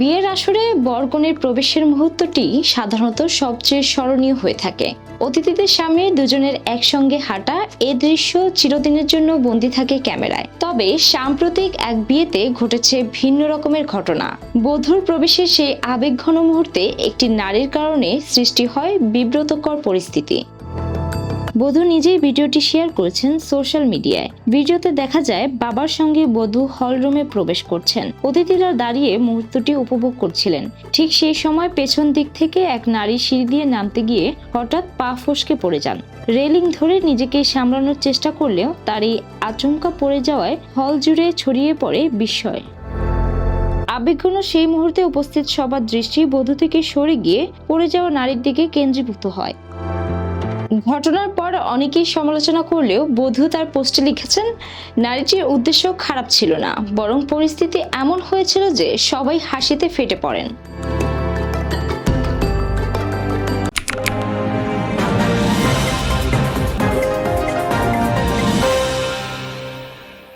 বিয়ের আসরে বরকনের প্রবেশের মুহূর্তটি সাধারণত সবচেয়ে স্মরণীয় হয়ে থাকে। অতিথিদের সামনে দুজনের একসঙ্গে হাঁটা এ দৃশ্য চিরদিনের জন্য বন্দী থাকে ক্যামেরায়। তবে সাম্প্রতিক এক বিয়েতে ঘটেছে ভিন্ন রকমের ঘটনা। বধূর প্রবেশের সেই আবেগঘন মুহূর্তে একটি নারীর কারণে সৃষ্টি হয় বিব্রতকর পরিস্থিতি। বধূ নিজেই ভিডিওটি শেয়ার করেছেন সোশ্যাল মিডিয়ায়। ভিডিওতে দেখা যায় বাবার সঙ্গে বধূ হলরুমে প্রবেশ করছেন। অতিথিরা দাঁড়িয়ে মুহূর্তটি উপভোগ করছিলেন। ঠিক সেই সময় পেছন দিক থেকে এক নারী সিঁড়ি দিয়ে নামতে গিয়ে হঠাৎ পা ফসকে পড়ে যান। রেলিং ধরে নিজেকে সামলানোর চেষ্টা করলেও তার এই আচমকা পড়ে যাওয়ায় হল জুড়ে ছড়িয়ে পড়ে বিস্ময়। আবেগঘন সেই মুহূর্তে উপস্থিত সবার দৃষ্টি বধূ থেকে সরে গিয়ে পড়ে যাওয়া নারীর দিকে কেন্দ্রীভূত হয়। ঘটনার পর অনেকেই সমালোচনা করলেও বধূ তার পোস্টে লিখেছেন, নারীটির উদ্দেশ্য খারাপ ছিল না, বরং পরিস্থিতি এমন হয়েছিল যে সবাই হাসিতে ফেটে পড়েন।